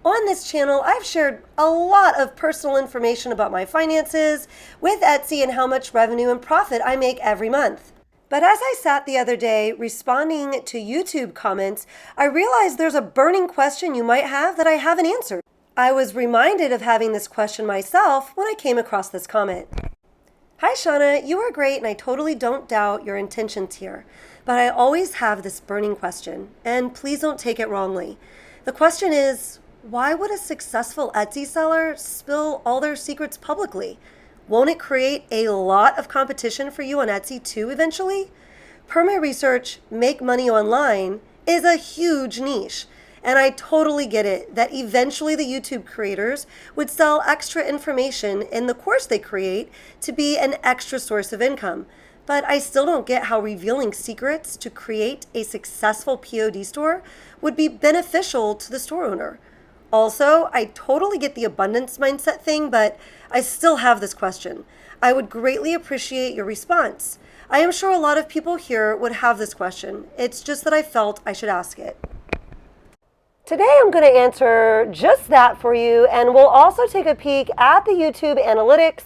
On this channel, I've shared a lot of personal information about my finances with Etsy and how much revenue and profit I make every month. But as I sat the other day responding to YouTube comments, I realized there's a burning question you might have that I haven't answered. I was reminded of having this question myself when I came across this comment. Hi Shauna, you are great and I totally don't doubt your intentions here, but I always have this burning question, and please don't take it wrongly. The question is, why would a successful Etsy seller spill all their secrets publicly? Won't it create a lot of competition for you on Etsy too eventually? Per my research, make money online is a huge niche. And I totally get it that eventually the YouTube creators would sell extra information in the course they create to be an extra source of income. But I still don't get how revealing secrets to create a successful POD store would be beneficial to the store owner. Also, I totally get the abundance mindset thing, but I still have this question. I would greatly appreciate your response. I am sure a lot of people here would have this question. It's just that I felt I should ask it. Today I'm going to answer just that for you, and we'll also take a peek at the YouTube analytics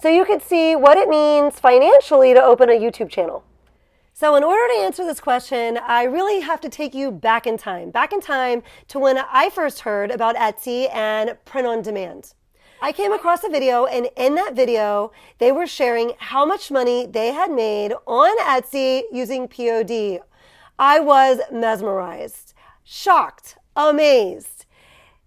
so you can see what it means financially to open a YouTube channel. So in order to answer this question, I really have to take you back in time to when I first heard about Etsy and print on demand. I came across a video, and in that video, they were sharing how much money they had made on Etsy using POD. I was mesmerized, shocked, amazed,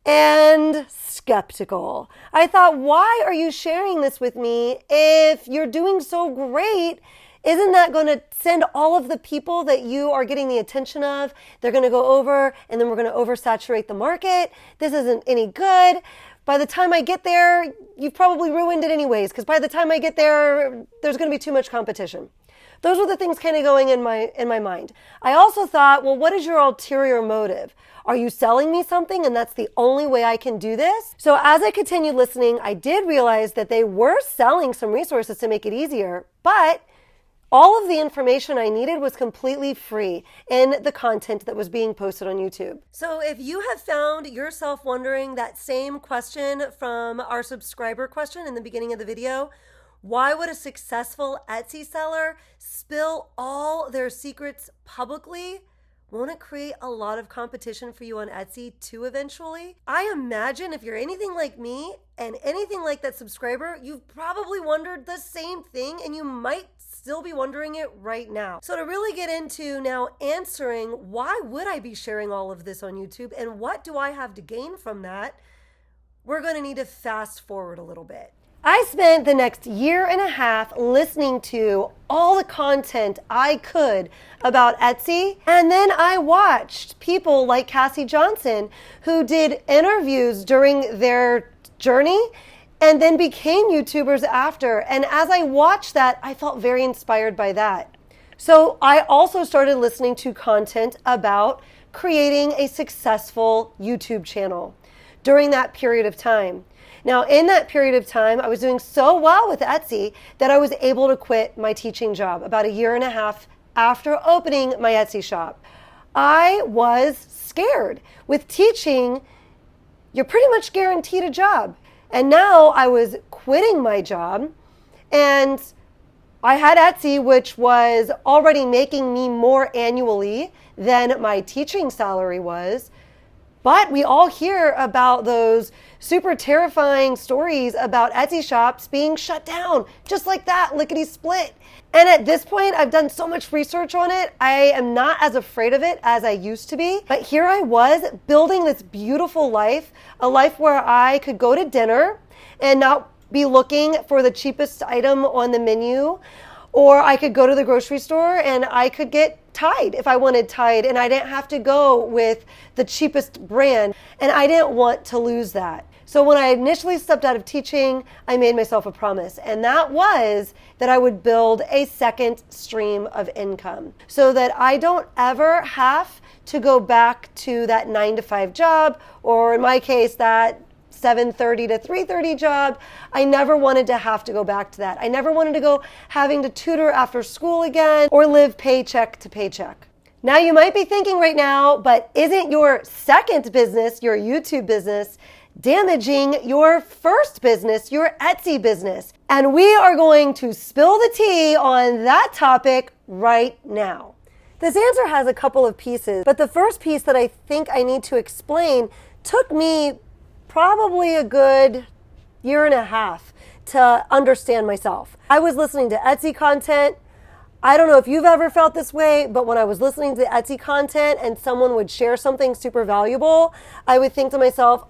and skeptical. I thought, why are you sharing this with me if you're doing so great? Isn't that going to send all of the people that you are getting the attention of? They're going to go over, and then we're going to oversaturate the market. This isn't any good. By the time I get there, you've probably ruined it anyways, because by the time I get there, there's going to be too much competition. Those were the things kind of going in my mind. I also thought, well, what is your ulterior motive? Are you selling me something and that's the only way I can do this? So as I continued listening, I did realize that they were selling some resources to make it easier, but all of the information I needed was completely free in the content that was being posted on YouTube. So if you have found yourself wondering that same question from our subscriber question in the beginning of the video, why would a successful Etsy seller spill all their secrets publicly? Won't it create a lot of competition for you on Etsy too eventually? I imagine if you're anything like me and anything like that subscriber, you've probably wondered the same thing, and you might still be wondering it right now. So to really get into now answering why would I be sharing all of this on YouTube and what do I have to gain from that, we're going to need to fast forward a little bit. I spent the next year and a half listening to all the content I could about Etsy, and then I watched people like Cassiy Johnson who did interviews during their journey and then became YouTubers after. And as I watched that, I felt very inspired by that. So I also started listening to content about creating a successful YouTube channel during that period of time. Now, in that period of time, I was doing so well with Etsy that I was able to quit my teaching job about a year and a half after opening my Etsy shop. I was scared. With teaching, you're pretty much guaranteed a job. And now I was quitting my job, and I had Etsy, which was already making me more annually than my teaching salary was. But we all hear about those super terrifying stories about Etsy shops being shut down, just like that, lickety split. And at this point, I've done so much research on it, I am not as afraid of it as I used to be. But here I was building this beautiful life, a life where I could go to dinner and not be looking for the cheapest item on the menu, or I could go to the grocery store and I could get Tide if I wanted Tide, and I didn't have to go with the cheapest brand, and I didn't want to lose that. So when I initially stepped out of teaching, I made myself a promise, and that was that I would build a second stream of income so that I don't ever have to go back to that 9-to-5 job, or in my case, that 7:30 to 3:30 job. I never wanted to have to go back to that. I never wanted to go having to tutor after school again or live paycheck to paycheck. Now you might be thinking right now, but isn't your second business, your YouTube business, damaging your first business, your Etsy business? And we are going to spill the tea on that topic right now. This answer has a couple of pieces, but the first piece that I think I need to explain took me probably a good year and a half to understand myself. I was listening to Etsy content. I don't know if you've ever felt this way, but when I was listening to Etsy content and someone would share something super valuable, I would think to myself,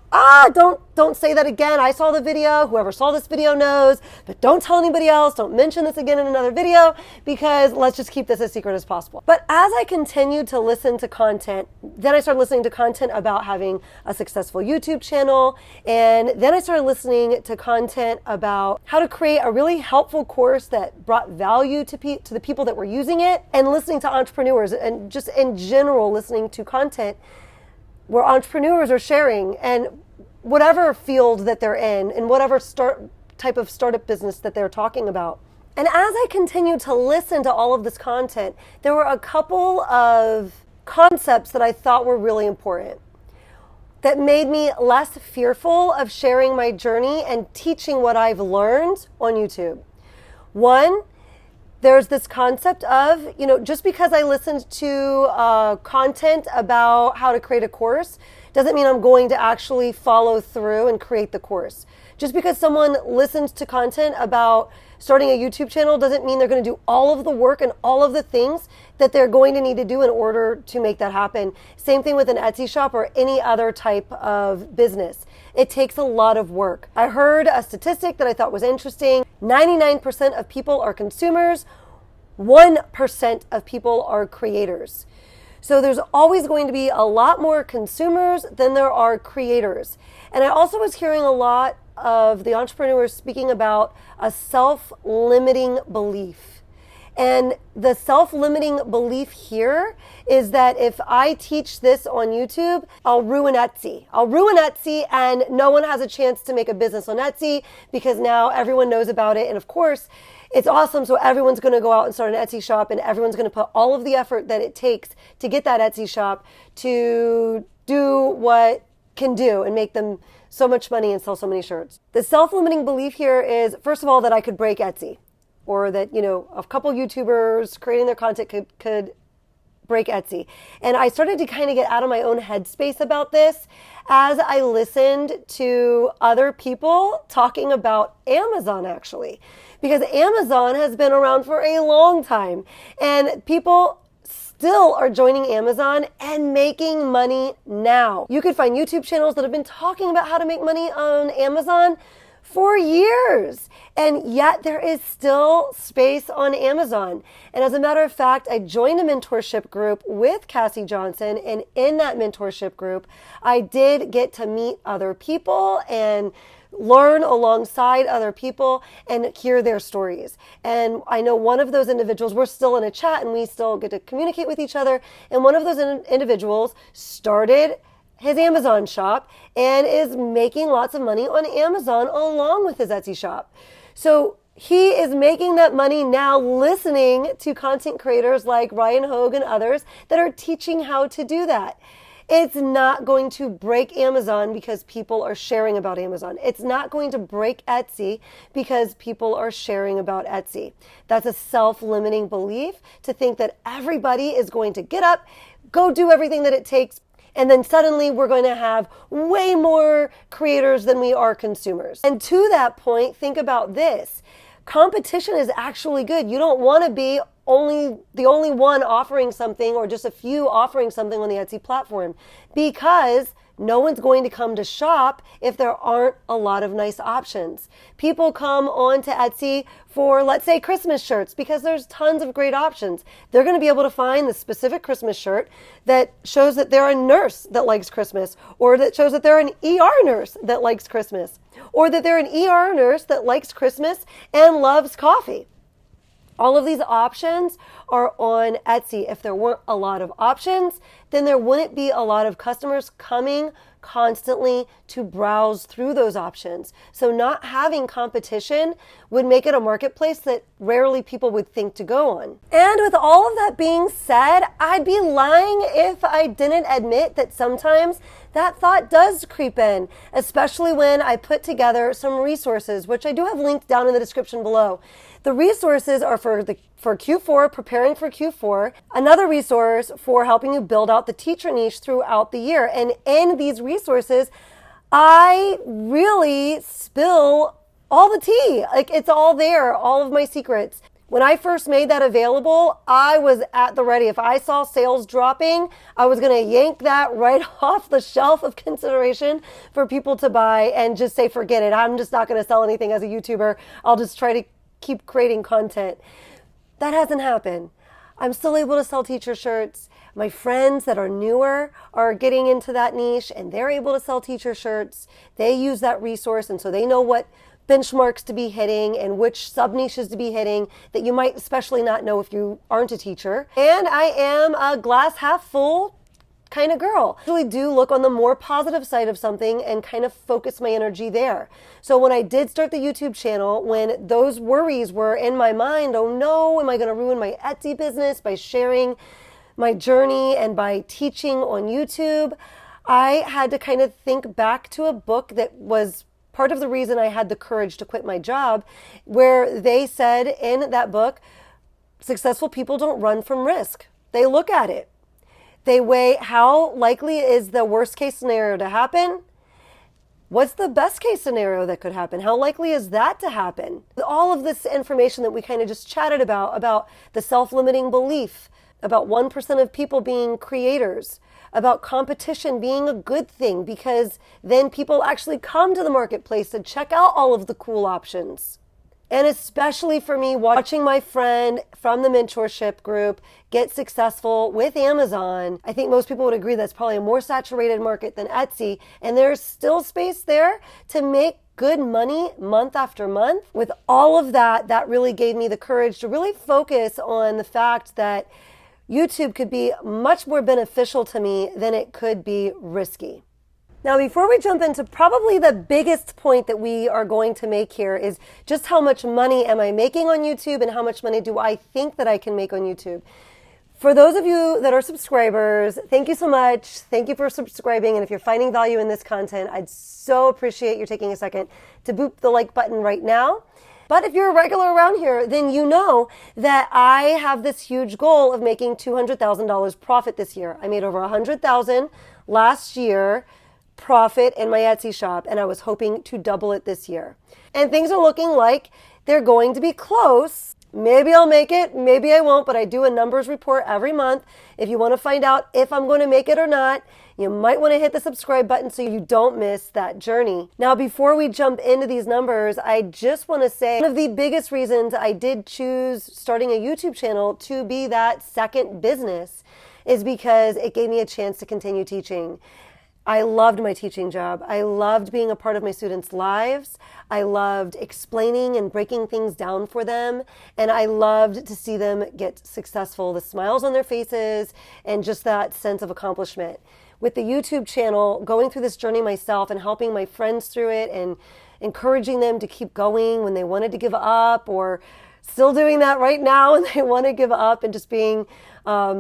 don't say that again. I saw the video. Whoever saw this video knows, but don't tell anybody else. Don't mention this again in another video because let's just keep this as secret as possible. But as I continued to listen to content, then I started listening to content about having a successful YouTube channel. And then I started listening to content about how to create a really helpful course that brought value to the people that were using it, and listening to entrepreneurs and just in general listening to content where entrepreneurs are sharing and whatever field that they're in and whatever type of startup business that they're talking about. And as I continued to listen to all of this content, there were a couple of concepts that I thought were really important that made me less fearful of sharing my journey and teaching what I've learned on YouTube. One, there's this concept of, just because I listened to content about how to create a course doesn't mean I'm going to actually follow through and create the course. Just because someone listens to content about starting a YouTube channel doesn't mean they're going to do all of the work and all of the things that they're going to need to do in order to make that happen. Same thing with an Etsy shop or any other type of business. It takes a lot of work. I heard a statistic that I thought was interesting. 99% of people are consumers. 1% of people are creators. So there's always going to be a lot more consumers than there are creators. And I also was hearing a lot of the entrepreneurs speaking about a self-limiting belief. And the self-limiting belief here is that if I teach this on YouTube, I'll ruin Etsy. I'll ruin Etsy and no one has a chance to make a business on Etsy because now everyone knows about it. And of course, it's awesome. So everyone's going to go out and start an Etsy shop and everyone's going to put all of the effort that it takes to get that Etsy shop to do what can do and make them so much money and sell so many shirts. The self-limiting belief here is, first of all, that I could break Etsy, or that, a couple YouTubers creating their content could break Etsy. And I started to kind of get out of my own headspace about this as I listened to other people talking about Amazon, actually, because Amazon has been around for a long time and people still are joining Amazon and making money now. You could find YouTube channels that have been talking about how to make money on Amazon for years, and yet there is still space on Amazon. And as a matter of fact, I joined a mentorship group with Cassiy Johnson, and in that mentorship group, I did get to meet other people and learn alongside other people and hear their stories. And I know one of those individuals, we're still in a chat and we still get to communicate with each other, and one of those individuals started his Amazon shop and is making lots of money on Amazon along with his Etsy shop. So he is making that money now listening to content creators like Ryan Hogue and others that are teaching how to do that. It's not going to break Amazon because people are sharing about Amazon. It's not going to break Etsy because people are sharing about Etsy. That's a self-limiting belief to think that everybody is going to get up, go do everything that it takes, and then suddenly we're going to have way more creators than we are consumers. And to that point, think about this. Competition is actually good. You don't want to be the only one offering something or just a few offering something on the Etsy platform, because no one's going to come to shop if there aren't a lot of nice options. People come on to Etsy for, let's say, Christmas shirts because there's tons of great options. They're going to be able to find the specific Christmas shirt that shows that they're a nurse that likes Christmas, or that shows that they're an ER nurse that likes Christmas, or that they're an ER nurse that likes Christmas and loves coffee. All of these options are on Etsy. If there weren't a lot of options, then there wouldn't be a lot of customers coming constantly to browse through those options. So not having competition would make it a marketplace that rarely people would think to go on. And with all of that being said, I'd be lying if I didn't admit that sometimes that thought does creep in, especially when I put together some resources, which I do have linked down in the description below. The resources are for Q4, preparing for Q4, another resource for helping you build out the teacher niche throughout the year. And in these resources, I really spill all the tea. Like, it's all there, all of my secrets. When I first made that available, I was at the ready. If I saw sales dropping, I was going to yank that right off the shelf of consideration for people to buy and just say, forget it. I'm just not going to sell anything as a YouTuber. I'll just try to keep creating content. That hasn't happened. I'm still able to sell teacher shirts. My friends that are newer are getting into that niche and they're able to sell teacher shirts. They use that resource, and so they know what benchmarks to be hitting and which sub niches to be hitting that you might especially not know if you aren't a teacher. And I am a glass half full kind of girl. I really do look on the more positive side of something and kind of focus my energy there. So when I did start the YouTube channel, when those worries were in my mind, oh no, am I going to ruin my Etsy business by sharing my journey and by teaching on YouTube? I had to kind of think back to a book that was part of the reason I had the courage to quit my job, where they said in that book, successful people don't run from risk. They look at it. They weigh how likely is the worst case scenario to happen? What's the best case scenario that could happen? How likely is that to happen? All of this information that we kind of just chatted about the self-limiting belief, about 1% of people being creators, about competition being a good thing because then people actually come to the marketplace and check out all of the cool options. And especially for me, watching my friend from the mentorship group get successful with Amazon, I think most people would agree that's probably a more saturated market than Etsy. And there's still space there to make good money month after month. With all of that, that really gave me the courage to really focus on the fact that YouTube could be much more beneficial to me than it could be risky. Now, before we jump into probably the biggest point that we are going to make here is just how much money am I making on YouTube and how much money do I think that I can make on YouTube. For those of you that are subscribers, thank you so much. Thank you for subscribing. And if you're finding value in this content, I'd so appreciate you taking a second to boop the like button right now. But if you're a regular around here, then you know that I have this huge goal of making $200,000 profit this year. I made over $100,000 last year profit in my Etsy shop, and I was hoping to double it this year. And things are looking like they're going to be close. Maybe I'll make it, maybe I won't, but I do a numbers report every month. If you want to find out if I'm going to make it or not, you might want to hit the subscribe button so you don't miss that journey. Now, before we jump into these numbers, I just want to say one of the biggest reasons I did choose starting a YouTube channel to be that second business is because it gave me a chance to continue teaching. I loved my teaching job. I loved being a part of my students' lives. I loved explaining and breaking things down for them. And I loved to see them get successful, the smiles on their faces, and just that sense of accomplishment. With the YouTube channel, going through this journey myself and helping my friends through it and encouraging them to keep going when they wanted to give up, or still doing that right now and they want to give up, and just being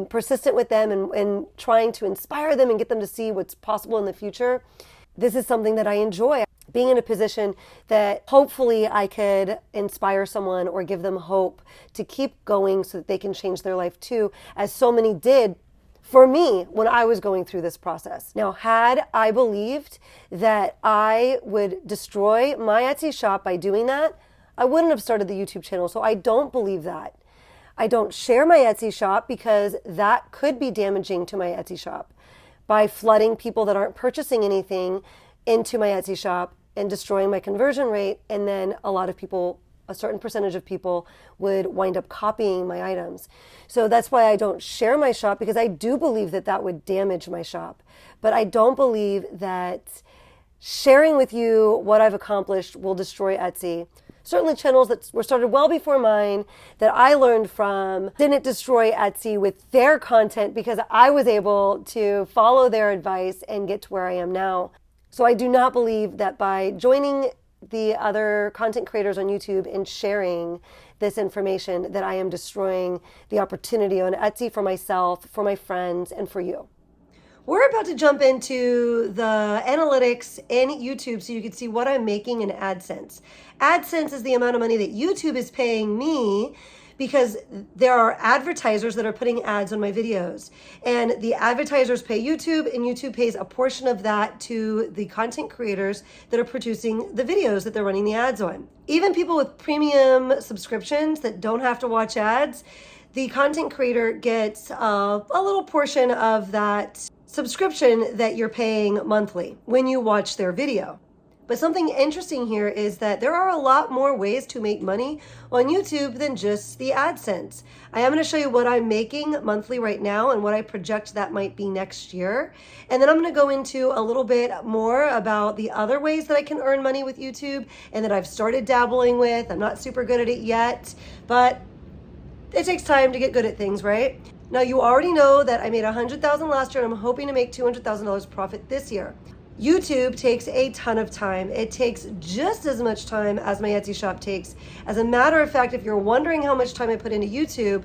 persistent with them and trying to inspire them and get them to see what's possible in the future. This is something that I enjoy. Being in a position that hopefully I could inspire someone or give them hope to keep going so that they can change their life too, as so many did for me when I was going through this process. Now, had I believed that I would destroy my Etsy shop by doing that, I wouldn't have started the YouTube channel. So I don't believe that. I don't share my Etsy shop because that could be damaging to my Etsy shop by flooding people that aren't purchasing anything into my Etsy shop and destroying my conversion rate. And then a lot of people, a certain percentage of people, would wind up copying my items. So that's why I don't share my shop, because I do believe that that would damage my shop. But I don't believe that sharing with you what I've accomplished will destroy Etsy. certainly channels that were started well before mine that I learned from didn't destroy Etsy with their content because I was able to follow their advice and get to where I am now. So I do not believe that by joining the other content creators on YouTube and sharing this information that I am destroying the opportunity on Etsy for myself, for my friends, and for you. We're about to jump into the analytics in YouTube so you can see what I'm making in AdSense. AdSense is the amount of money that YouTube is paying me because there are advertisers that are putting ads on my videos. And the advertisers pay YouTube, and YouTube pays a portion of that to the content creators that are producing the videos that they're running the ads on. Even people with premium subscriptions that don't have to watch ads, the content creator gets a little portion of that subscription that you're paying monthly when you watch their video. But something interesting here is that there are a lot more ways to make money on YouTube than just the AdSense. I am going to show you what I'm making monthly right now and what I project that might be next year. And then I'm going to go into a little bit more about the other ways that I can earn money with YouTube and that I've started dabbling with. I'm not super good at it yet, but it takes time to get good at things, right? Now, you already know that I made $100,000 last year and I'm hoping to make $200,000 profit this year. YouTube takes a ton of time. It takes just as much time as my Etsy shop takes. As a matter of fact, if you're wondering how much time I put into YouTube,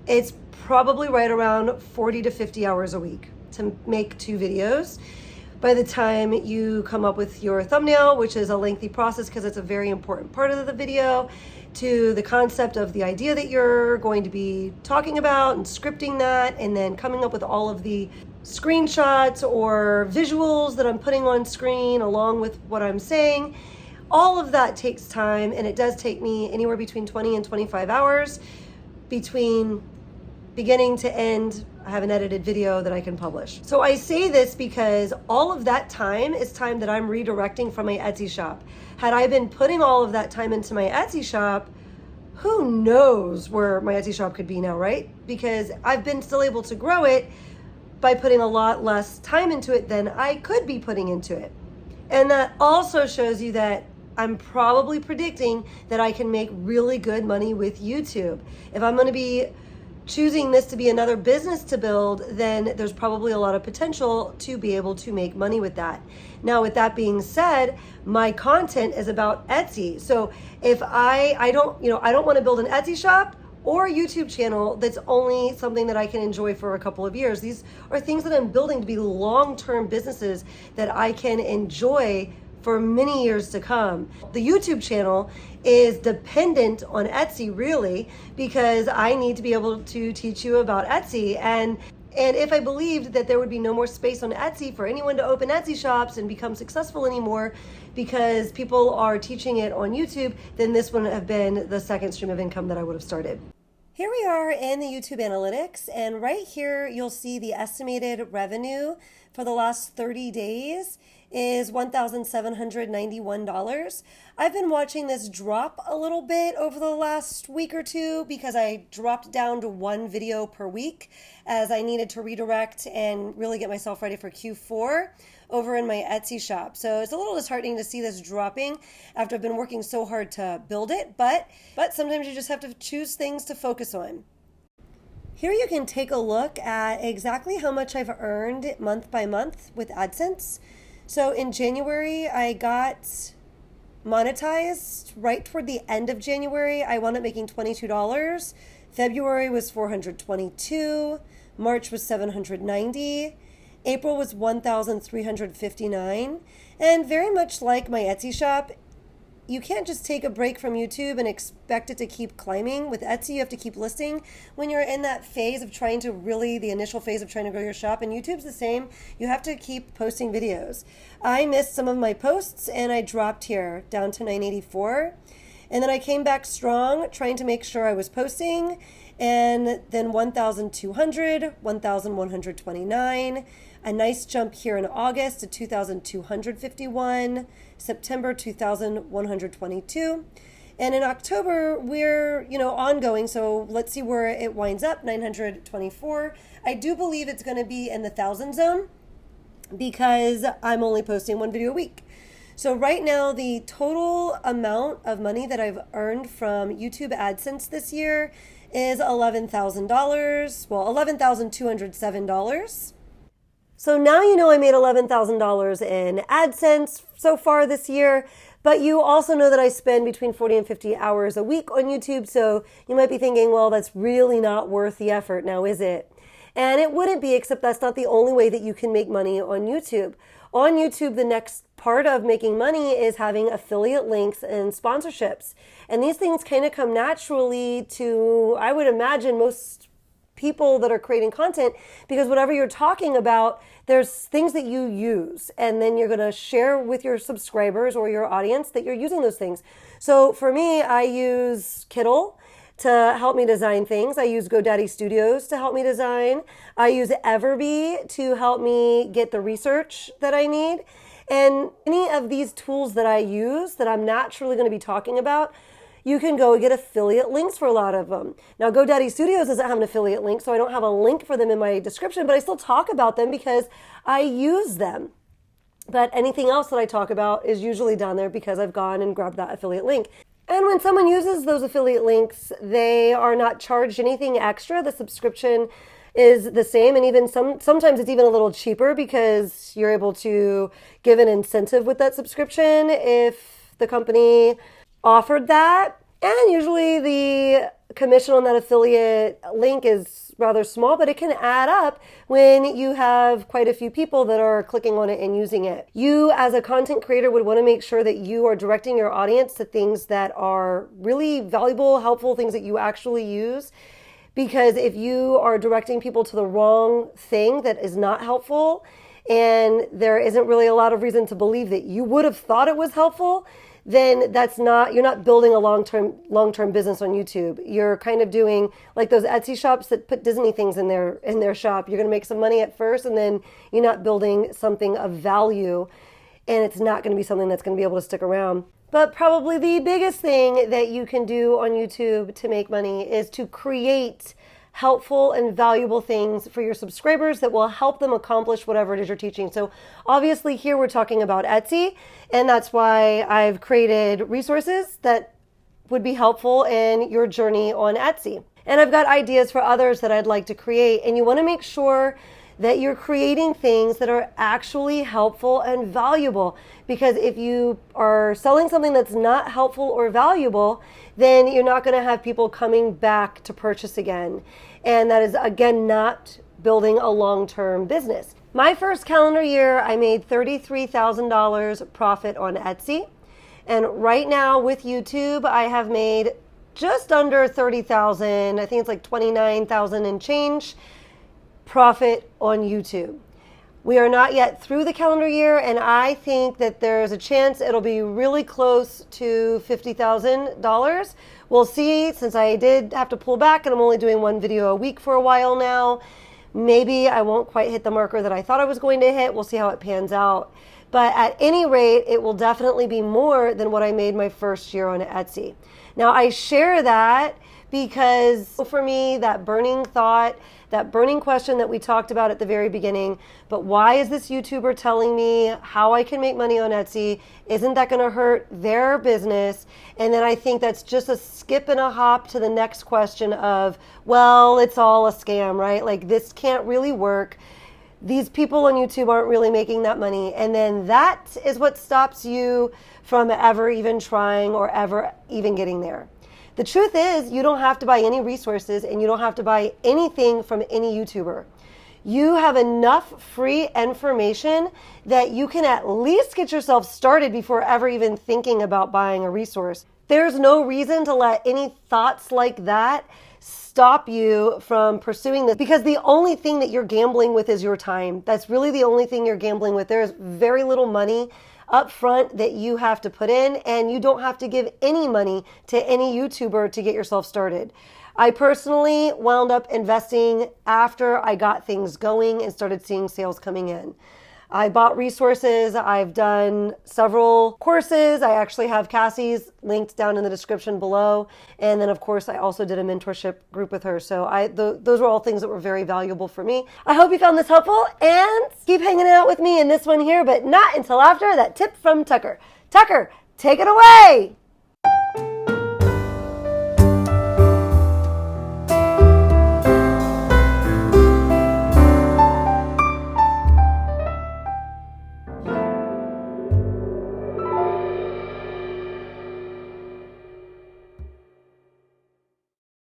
it's probably right around 40 to 50 hours a week to make 2 videos. By the time you come up with your thumbnail, which is a lengthy process because it's a very important part of the video, to the concept of the idea that you're going to be talking about and scripting that, and then coming up with all of the screenshots or visuals that I'm putting on screen along with what I'm saying. All of that takes time, and it does take me anywhere between 20 and 25 hours between beginning to end. I have an edited video that I can publish. So I say this because all of that time is time that I'm redirecting from my Etsy shop. Had I been putting all of that time into my Etsy shop, who knows where my Etsy shop could be now, right? Because I've been still able to grow it by putting a lot less time into it than I could be putting into it. And that also shows you that I'm probably predicting that I can make really good money with YouTube. If I'm going to be choosing this to be another business to build, then there's probably a lot of potential to be able to make money with that. Now, with that being said, my content is about Etsy. So if I don't want to build an Etsy shop or a YouTube channel that's only something that I can enjoy for a couple of years. These are things that I'm building to be long-term businesses that I can enjoy for many years to come. The YouTube channel is dependent on Etsy, really, because I need to be able to teach you about Etsy. And if I believed that there would be no more space on Etsy for anyone to open Etsy shops and become successful anymore because people are teaching it on YouTube, then this wouldn't have been the second stream of income that I would have started. Here we are in the YouTube analytics, and right here you'll see the estimated revenue for the last 30 days is $1,791. I've been watching this drop a little bit over the last week or two because I dropped down to 1 video per week as I needed to redirect and really get myself ready for Q4 over in my Etsy shop. So it's a little disheartening to see this dropping after I've been working so hard to build it, but sometimes you just have to choose things to focus on. Here you can take a look at exactly how much I've earned month by month with AdSense. So in January, I got monetized right toward the end of January. I wound up making $22. February was $422. March was $790. April was $1,359. And very much like my Etsy shop, you can't just take a break from YouTube and expect it to keep climbing. With Etsy, you have to keep listing when you're in that phase of trying to the initial phase of trying to grow your shop. And YouTube's the same. You have to keep posting videos. I missed some of my posts and I dropped here down to 984. And then I came back strong, trying to make sure I was posting. And then 1,200, 1,129. A nice jump here in August to 2,251, September 2,122, and in October we're ongoing. So let's see where it winds up. 924. I do believe it's going to be in the 1,000 zone because I'm only posting 1 video a week. So right now, the total amount of money that I've earned from YouTube AdSense this year is $11,000. Well, $11,207. So now you know I made $11,000 in AdSense so far this year, but you also know that I spend between 40 and 50 hours a week on YouTube, so you might be thinking, well, that's really not worth the effort now, is it? And it wouldn't be, except that's not the only way that you can make money on YouTube. On YouTube, the next part of making money is having affiliate links and sponsorships. And these things kind of come naturally to, I would imagine, most people that are creating content, because whatever you're talking about, there's things that you use, and then you're going to share with your subscribers or your audience that you're using those things. So for me, I use Kittl to help me design things. I use GoDaddy Studios to help me design. I use Everbee to help me get the research that I need. And any of these tools that I use that I'm naturally going to be talking about, you can go get affiliate links for a lot of them. Now, GoDaddy Studios doesn't have an affiliate link, so I don't have a link for them in my description, but I still talk about them because I use them. But anything else that I talk about is usually down there because I've gone and grabbed that affiliate link. And when someone uses those affiliate links, they are not charged anything extra. The subscription is the same, and even sometimes it's even a little cheaper because you're able to give an incentive with that subscription if the company offered that. And usually the commission on that affiliate link is rather small, but it can add up when you have quite a few people that are clicking on it and using it. You, as a content creator, would want to make sure that you are directing your audience to things that are really valuable, helpful, things that you actually use. Because if you are directing people to the wrong thing that is not helpful, and there isn't really a lot of reason to believe that you would have thought it was helpful, then you're not building a long-term business on YouTube. You're kind of doing like those Etsy shops that put Disney things in their shop. You're going to make some money at first, and then you're not building something of value, and it's not going to be something that's going to be able to stick around. But probably the biggest thing that you can do on YouTube to make money is to create helpful and valuable things for your subscribers that will help them accomplish whatever it is you're teaching. So obviously here we're talking about Etsy, and that's why I've created resources that would be helpful in your journey on Etsy. And I've got ideas for others that I'd like to create, and you want to make sure that you're creating things that are actually helpful and valuable. Because if you are selling something that's not helpful or valuable, then you're not going to have people coming back to purchase again. And that is, again, not building a long-term business. My first calendar year, I made $33,000 profit on Etsy. And right now with YouTube, I have made just under $30,000. I think it's like $29,000 and change profit on YouTube. We are not yet through the calendar year, and I think that there's a chance it'll be really close to $50,000. We'll see, since I did have to pull back and I'm only doing one video a week for a while now. Maybe I won't quite hit the marker that I thought I was going to hit. We'll see how it pans out. But at any rate, it will definitely be more than what I made my first year on Etsy. Now, I share that because for me, that burning thought, that burning question that we talked about at the very beginning, but why is this YouTuber telling me how I can make money on Etsy? Isn't that going to hurt their business? And then I think that's just a skip and a hop to the next question of, well, it's all a scam, right? Like, this can't really work. These people on YouTube aren't really making that money. And then that is what stops you from ever even trying or ever even getting there. The truth is, you don't have to buy any resources, and you don't have to buy anything from any YouTuber. You have enough free information that you can at least get yourself started before ever even thinking about buying a resource. There's no reason to let any thoughts like that stop you from pursuing this, because the only thing that you're gambling with is your time. That's really the only thing you're gambling with. There's very little money up front that you have to put in, and you don't have to give any money to any YouTuber to get yourself started. I personally wound up investing after I got things going and started seeing sales coming in. I bought resources. I've done several courses. I actually have Cassiy's linked down in the description below. And then, of course, I also did a mentorship group with her. So those were all things that were very valuable for me. I hope you found this helpful and keep hanging out with me in this one here, but not until after that tip from Tucker. Tucker, take it away.